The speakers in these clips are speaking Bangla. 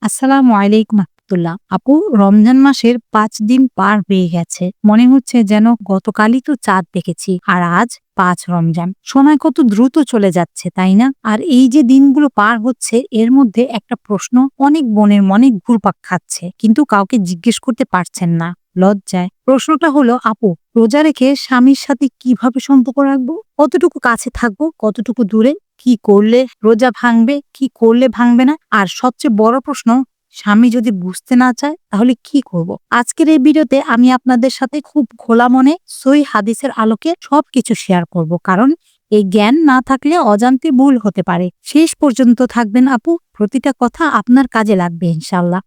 আসসালামু আলাইকুম রাহমাতুল্লাহ। আপু, রমজান মাসের ৫ দিন পার হয়ে গেছে। মনে হচ্ছে যেন গতকালই তো চাঁদ দেখেছি। আর আজ ৫ রমজান। সময় কত দ্রুত চলে যাচ্ছে, তাই না? আর এই যে দিনগুলো পার হচ্ছে, এর মধ্যে একটা প্রশ্ন অনেক বোনের মনে ঘুরপাক খাচ্ছে। কিন্তু কাউকে জিজ্ঞেস করতে পারছেন না, লজ্জায়। প্রশ্নটা হলো, আপু, রোজা রেখে স্বামীর সাথে কিভাবে সম্পর্ক রাখবো? কতটুকু কাছে থাকবো, কতটুকু দূরে? কি করলে রোজা ভাঙবে, কি করলে ভাঙবে না? আর সবচেয়ে বড় প্রশ্ন, স্বামী যদি বুঝতে না চায় তাহলে কি করব? আজকের এই ভিডিওতে আমি আপনাদের সাথে খুব খোলা মনে সহিহ হাদিসের আলোকে সবকিছু শেয়ার করব, কারণ এই জ্ঞান না থাকলে অজান্তে ভুল হতে পারে। শেষ পর্যন্ত থাকবেন আপু, প্রতিটা কথা আপনার কাজে লাগবে ইনশাআল্লাহ।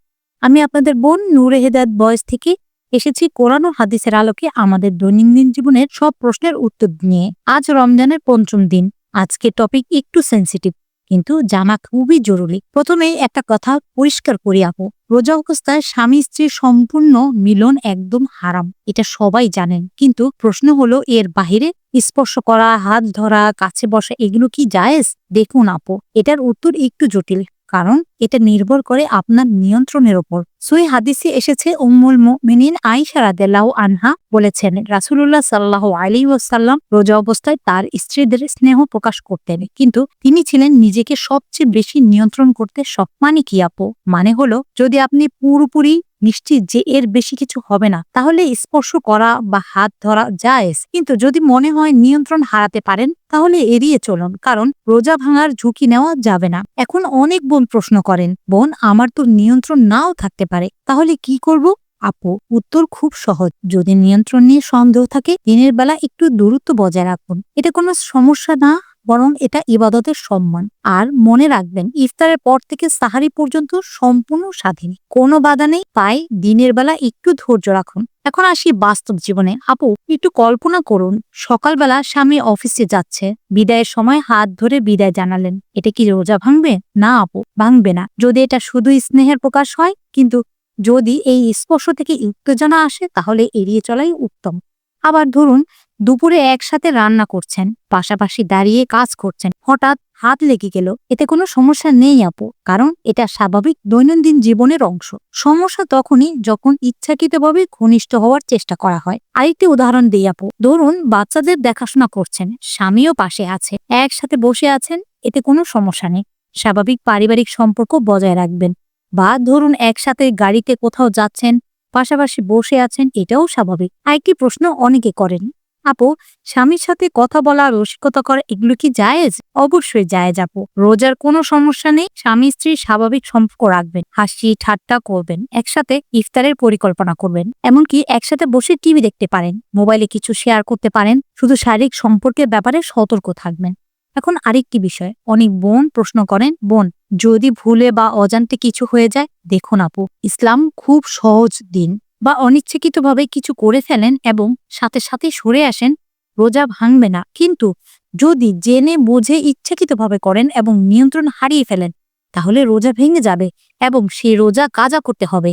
আমি আপনাদের বোন নূরে হেদায়েত বয়েস থেকে এসেছি কোরআন ও হাদিসের আলোকে আমাদের দৈনন্দিন জীবনের সব প্রশ্নের উত্তর নিয়ে। আজ রমজানের ৫ম দিন। আজকে টপিক একটু সেনসিটিভ, কিন্তু জানা খুবই জরুরি। প্রথমেই একটা কথা পরিষ্কার করি আপু, রোজা অবস্থায় স্বামী স্ত্রীর সম্পূর্ণ মিলন একদম হারাম, এটা সবাই জানেন। কিন্তু প্রশ্ন হলো, এর বাহিরে স্পর্শ করা, হাত ধরা, কাছে বসা, এগুলো কি জায়েজ? দেখুন আপু, এটার উত্তর একটু জটিল, কারণ এটা নির্ভর করে আপনার নিয়ন্ত্রণের উপর। সহিহ হাদিসে এসেছে, উম্মুল মুমিনিন আয়েশা রাদিয়াল্লাহু আনহা বলেছেন, রাসূলুল্লাহ সাল্লাল্লাহু আলাইহি ওয়াসাল্লাম রোজা অবস্থায় তার স্ত্রীদের স্নেহ প্রকাশ করতেন, কিন্তু তিনি ছিলেন নিজেকে সবচেয়ে বেশি নিয়ন্ত্রণ করতে সক্ষম। মানে কি আপু? মানে হলো, যদি আপনি পুরোপুরি নিশ্চিত যে এর বেশি কিছু হবে না, তাহলে স্পর্শ করা বা হাত ধরা জায়েজ। কিন্তু যদি মনে হয় নিয়ন্ত্রণ হারাতে পারেন, তাহলে এড়িয়ে চলুন, কারণ রোজা ভাঙার ঝুঁকি নেওয়া যাবে না। এখন অনেক বোন প্রশ্ন করেন, বোন, আমার তো নিয়ন্ত্রণ নাও থাকতে পারে, তাহলে কি করব? আপু, উত্তর খুব সহজ। যদি নিয়ন্ত্রণ নিয়ে সন্দেহ থাকে, দিনের বেলা একটু দূরত্ব বজায় রাখুন। এটা কোনো সমস্যা না, বরং এটা ইবাদতের সম্মান। আর মনে রাখবেন, ইফতারের পর থেকে সাহারি পর্যন্ত সম্পূর্ণ স্বাধীন, কোনো বাধা নেই। তাই দিনের বেলা একটু ধৈর্য রাখুন। এখন আসি বাস্তব জীবনে। আপু, একটু কল্পনা করুন, সকালবেলা স্বামী অফিসে যাচ্ছে, বিদায়ের সময় হাত ধরে বিদায় জানালেন। এটা কি রোজা ভাঙবে? না আপু, ভাঙবে না, যদি এটা শুধু স্নেহের প্রকাশ হয়। কিন্তু যদি এই স্পর্শ থেকে উত্তেজনা আসে, তাহলে এড়িয়ে চলাই উত্তম। আবার ধরুন, দুপুরে একসাথে রান্না করছেন, পাশাপাশি দাঁড়িয়ে কাজ করছেন, হঠাৎ হাত লেগে গেল, এতে কোনো সমস্যা নেই আপু, কারণ এটা স্বাভাবিক দৈনন্দিন জীবনের অংশ। সমস্যা তখনই যখন ইচ্ছাকৃতভাবে ঘনিষ্ঠ হওয়ার চেষ্টা করা হয়। আরেকটি উদাহরণ দিই আপু, ধরুন বাচ্চাদের দেখাশোনা করছেন, স্বামীও পাশে আছে, একসাথে বসে আছেন, এতে কোনো সমস্যা নেই। স্বাভাবিক পারিবারিক সম্পর্ক বজায় রাখবেন। বা ধরুন একসাথে গাড়িতে কোথাও যাচ্ছেন, পাশাপাশি বসে আছেন, এটাও স্বাভাবিক। আরেকটি প্রশ্ন অনেকে করেন, আপু, স্বামীর সাথে কথা বলা, রসিকতা করা, এগুলো কি জায়েজ? অবশ্যই জায়েজ আপু, রোজার কোনো সমস্যা নেই। স্বামী স্ত্রীর স্বাভাবিক সম্পর্ক রাখবেন, হাসি ঠাট্টা করবেন, একসাথে ইফতারের পরিকল্পনা করবেন, এমনকি একসাথে বসে টিভি দেখতে পারেন, মোবাইলে কিছু শেয়ার করতে পারেন। শুধু শারীরিক সম্পর্কের ব্যাপারে সতর্ক থাকবেন। এখন আরেকটি বিষয়, অনেক বোন প্রশ্ন করেন, বোন, যদি ভুলে বা অজান্তে কিছু হয়ে যায়? দেখুন আপু, ইসলাম খুব সহজ দিন। বা অনিচ্ছাকৃতভাবে কিছু করে ফেলেন এবং সাথে সাথে সরে আসেন, রোজা ভাঙবে না। কিন্তু যদি জেনে বুঝে ইচ্ছাকৃতভাবে করেন এবং নিয়ন্ত্রণ হারিয়ে ফেলেন, তাহলে রোজা ভেঙে যাবে এবং সেই রোজা কাজা করতে হবে।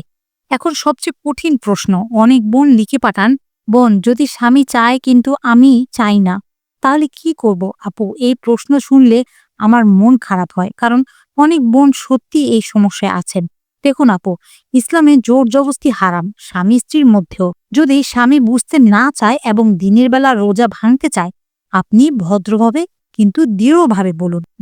এখন সবচেয়ে কঠিন প্রশ্ন, অনেক বোন লিখে পাঠান, বোন, যদি স্বামী চায় কিন্তু আমি চাই না, তাহলে কি করব? আপু, এই প্রশ্ন শুনলে আমার মন খারাপ হয়, কারণ অনেক বোন সত্যি এই সমস্যায় আছেন। দেখুন আপু, ইসলামে জোর জবরদস্তি হারাম, স্বামী স্ত্রীর মধ্যেও। যদি স্বামী বুঝতে না চায় এবং দিনের বেলা রোজা ভাঙতে চায়, আপনি ভদ্রভাবে কিন্তু দৃঢ়ভাবে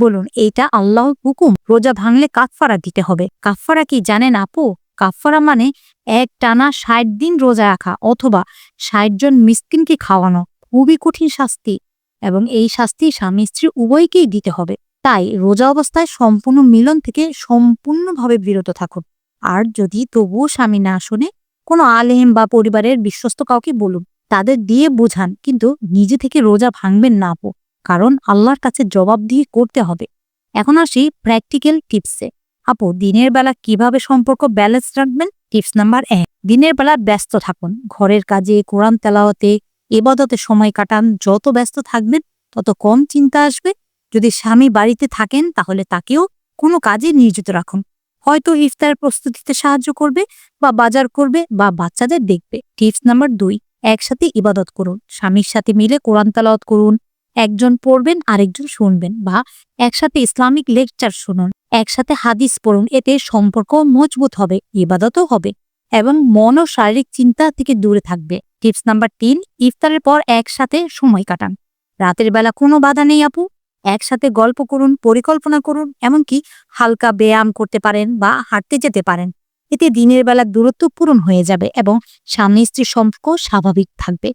বলুন, এইটা আল্লাহর হুকুম, রোজা ভাঙলে কাফফারা দিতে হবে। কাফফারা কি জানেন আপু? কাফফারা মানে এক টানা ৬০ দিন রোজা রাখা, অথবা ৬০ জন মিসকিনকে খাওয়ানো। খুবই কঠিন শাস্তি, এবং এই শাস্তি স্বামী স্ত্রী উভয়কেই দিতে হবে। তাই রোজা অবস্থায় সম্পূর্ণ মিলন থেকে সম্পূর্ণভাবে বিরত থাকুন। আর যদি তবুও স্বামী না শুনে, কোনো আলেম বা পরিবারের বিশ্বস্ত কাউকে বলুন, তাদের দিয়ে বোঝান, কিন্তু নিজে থেকে রোজা ভাঙবেন না আপু, কারণ আল্লাহর কাছে জবাবদিহি করতে হবে। এখন আসি প্র্যাকটিক্যাল টিপসে। আপু, দিনের বেলা কিভাবে সম্পর্ক ব্যালেন্স রাখবেন? টিপস নাম্বার ১, দিনের বেলা ব্যস্ত থাকুন, ঘরের কাজে, কোরআন তেলাওয়াতে, ইবাদতে সময় কাটান। যত ব্যস্ত থাকবেন, তত কম চিন্তা আসবে। যদি স্বামী বাড়িতে থাকেন, তাহলে তাকেও কোনো কাজে নিয়োজিত রাখুন। হয়তো ইফতার প্রস্তুতিতে সাহায্য করবে, বা বাজার করবে, বা বাচ্চাদের দেখবে। টিপস নাম্বার ২, একসাথে ইবাদত করুন, স্বামীর সাথে মিলে কোরআন তেলাওয়াত করুন। একজন পড়বেন, আরেকজন শুনবেন, বা একসাথে ইসলামিক লেকচার শুনুন। একসাথে হাদিস পড়ুন, এতে সম্পর্ক মজবুত হবে, ইবাদতও হবে এবং মন ও শারীরিক চিন্তা থেকে দূরে থাকবে। টিপস নাম্বার 3, ইফতারের পর একসাথে সময় কাটান। রাতের বেলা কোনো বাধা নেই আপু, একসাথে গল্প করুন, পরিকল্পনা করুন, এমনকি হালকা ব্যায়াম করতে পারেন বা হাঁটতে যেতে পারেন। এতে দিনের বেলা দূরত্ব পূরণ হয়ে যাবে এবং স্বামী স্ত্রীর সম্পর্ক স্বাভাবিক থাকবে।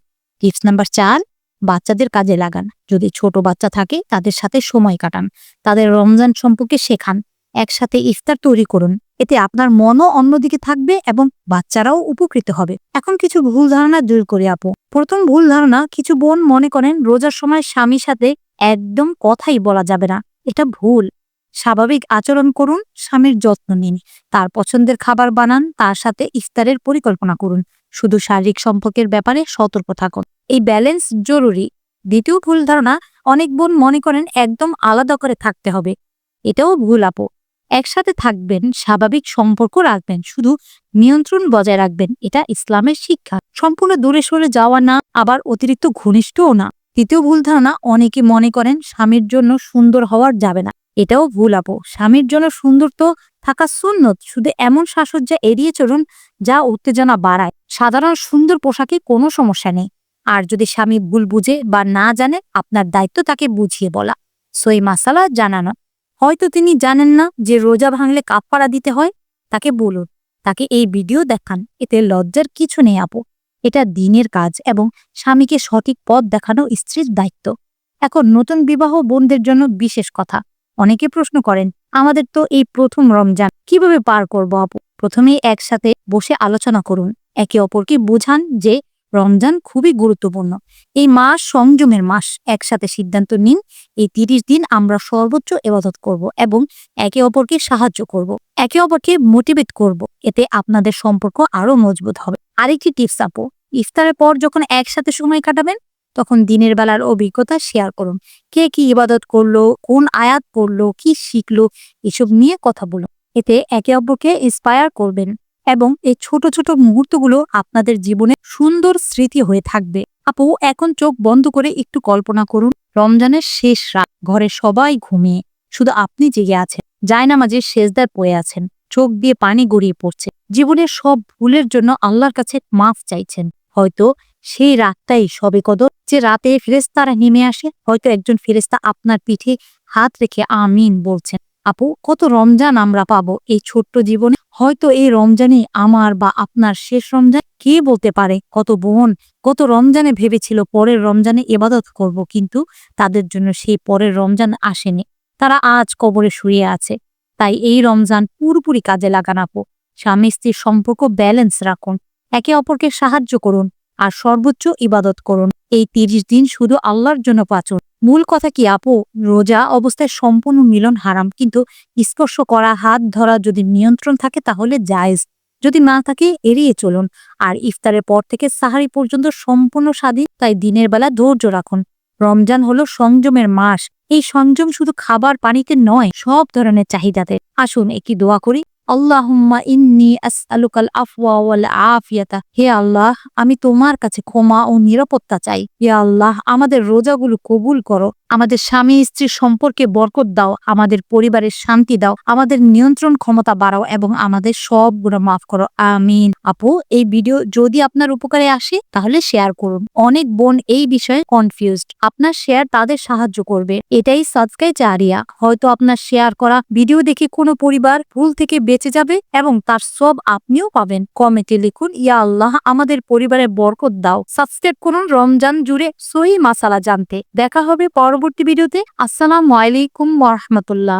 টিপস নাম্বার 4, বাচ্চাদের কাজে লাগান। যদি ছোট বাচ্চা থাকে তাদের সাথে সময় কাটান, তাদের রমজান সম্পর্কে শেখান, একসাথে ইফতার তৈরি করুন। এতে আপনার মনও অন্যদিকে থাকবে এবং বাচ্চারাও উপকৃত হবে। এখন কিছু ভুল ধারণা দূর করি আপু। প্রথম ভুল ধারণা, কিছু বোন মনে করেন রোজার সময় স্বামীর সাথে একদম কথাই বলা যাবে না। এটা ভুল। স্বাভাবিক আচরণ করুন, স্বামীর যত্ন নিন, তার পছন্দের খাবার বানান, তার সাথে ইফতারের পরিকল্পনা করুন। শুধু শারীরিক সম্পর্কের ব্যাপারে সতর্ক থাকুন। এই ব্যালেন্স জরুরি। দ্বিতীয় ভুল ধারণা, অনেক বোন মনে করেন একদম আলাদা করে থাকতে হবে। এটাও ভুল আপু। একসাথে থাকবেন, স্বাভাবিক সম্পর্ক রাখবেন, শুধু নিয়ন্ত্রণ বজায় রাখবেন। এটা ইসলামের শিক্ষা। সম্পূর্ণ দূরে সরে যাওয়া না, আবার অতিরিক্ত ঘনিষ্ঠও না। তৃতীয় ভুল ধারণা, অনেকে মনে করেন স্বামীর জন্য সুন্দর হওয়ার যাবে না। এটাও ভুল আপু। স্বামীর জন্য সুন্দর তো থাকা সুন্নত, শুধু এমন সাজসজ্জা এড়িয়ে চলুন যা উত্তেজনা বাড়ায়। সাধারণ সুন্দর পোশাকে কোনো সমস্যা নেই। আর যদি স্বামী ভুল বুঝে বা না জানে, আপনার দায়িত্ব তাকে বুঝিয়ে বলা, সই মাসালা জানানো। হয়তো তিনি জানেন না যে রোজা ভাঙলে কাফারা দিতে হয়, তাকে বলুন, তাকে এই ভিডিও দেখান। এতে লজ্জার কিছু নেই আপু। এটা দিনের কাজ এবং স্বামীকে সঠিক পথ দেখানো স্ত্রীর দায়িত্ব। এখন নতুন বিবাহ বোনদের জন্য বিশেষ কথা। অনেকে প্রশ্ন করেন, আমাদের তো এই প্রথম রমজান, কিভাবে পার করব আপু? প্রথমেই একসাথে বসে আলোচনা করুন, একে অপরকে বোঝান যে রমজান খুবই গুরুত্বপূর্ণ। এই মাস সংযমের মাস। একসাথে সিদ্ধান্ত নিন, এই 30 দিন আমরা সর্বোচ্চ ইবাদত করব এবং একে অপরকে সাহায্য করব, একে অপরকে মোটিভেট করব। এতে আপনাদের সম্পর্ক আরো মজবুত হবে। আরেকটি টিপস আপু, ইফতারের পর যখন একসাথে সময় কাটাবেন, তখন দিনের বেলার অভিজ্ঞতা শেয়ার করুন। কে কি ইবাদত করলো, কোন আয়াত পড়লো, কি শিখলো, এসব নিয়ে কথা বলুন। এতে একে অপরকে ইন্সপায়ার করবেন এবং এই ছোট ছোট মুহূর্তগুলো আপনাদের জীবনে সুন্দর স্মৃতি হয়ে থাকবে। আপু, এখন চোখ বন্ধ করে একটু কল্পনা করুন, রমজানের শেষ রাত, ঘরে সবাই ঘুমিয়ে, শুধু আপনি জেগে আছেন, জায়নামাজে সেজদায় পড়ে আছেন, চোখ দিয়ে পানি গড়িয়ে পড়ছে। জীবনের সব ভুলের জন্য আল্লাহর কাছে মাফ চাইছেন। হয়তো সেই রাতটাই সবে কদর, যে রাতে ফেরেশতারা নেমে আসে। হয়তো একজন ফেরেশতা আপনার পিঠে হাত রেখে আমিন বলছেন। আপু, কত রমজান আমরা পাবো এই ছোট্ট জীবনে। হয়তো এই রমজানই আমার বা আপনার শেষ রমজান। কে বলতে পারে, কত বোন কত রমজানে ভেবেছিল পরের রমজানে ইবাদত করব, কিন্তু তাদের জন্য সেই পরের রমজান আসেনি। তারা আজ কবরে শুয়ে আছে। তাই এই রমজান পুরোপুরি কাজে লাগান আপু। স্বামী স্ত্রীর সম্পর্ক ব্যালেন্স রাখুন, একে অপরকে সাহায্য করুন আর সর্বোচ্চ ইবাদত করুন। এই 30 দিন শুধু আল্লাহর জন্য বাঁচুন। মূল কথা কি আপু, রোজা অবস্থায় সম্পূর্ণ মিলন হারাম, কিন্তু স্পর্শ করা, হাত ধরা যদি নিয়ন্ত্রণ থাকে তাহলে জায়েজ, যদি না থাকে এড়িয়ে চলুন। আর ইফতারের পর থেকে সাহারি পর্যন্ত সম্পূর্ণ স্বাধীন। তাই দিনের বেলা ধৈর্য রাখুন। রমজান হলো সংযমের মাস। এই সংযম শুধু খাবার পানিতে নয়, সব ধরনের চাহিদাতে। আসুন একটি দোয়া করি। আল্লাহুম্মা ইন্নী আসআলুকাল আফওয়া ওয়াল আফিয়াতা। হে আল্লাহ, আমি তোমার কাছে ক্ষমা ও নিরাপত্তা চাই। হে আল্লাহ, আমাদের রোজাগুলো কবুল করো, আমাদের স্বামী স্ত্রীর সম্পর্কে বরকত দাও, আমাদের পরিবারের শান্তি দাও, আমাদের নিয়ন্ত্রণ ক্ষমতা বাড়াও এবং আমাদের সব গুনাহ মাফ করো। আমিন। আপু, এই ভিডিও যদি আপনার উপকারে আসে তাহলে শেয়ার করুন। অনেক বোন এই বিষয়ে কনফিউজড। আপনার শেয়ার তাদের সাহায্য করবে। এটাই সাদকায়ে জারিয়া। হয়তো আপনার শেয়ার করা ভিডিও দেখে কোনো পরিবার ভুল থেকে বেঁচে যাবে এবং তার সব আপনিও পাবেন। কমেন্টে লিখুন, ইয়া আল্লাহ, আমাদের পরিবারে বরকত দাও। সাবস্ক্রাইব করুন রমজান জুড়ে সহি মাসালা জানতে। দেখা হবে পরবর্তী ভিডিওতে। আসসালামু আলাইকুম ওয়া রাহমাতুল্লাহ।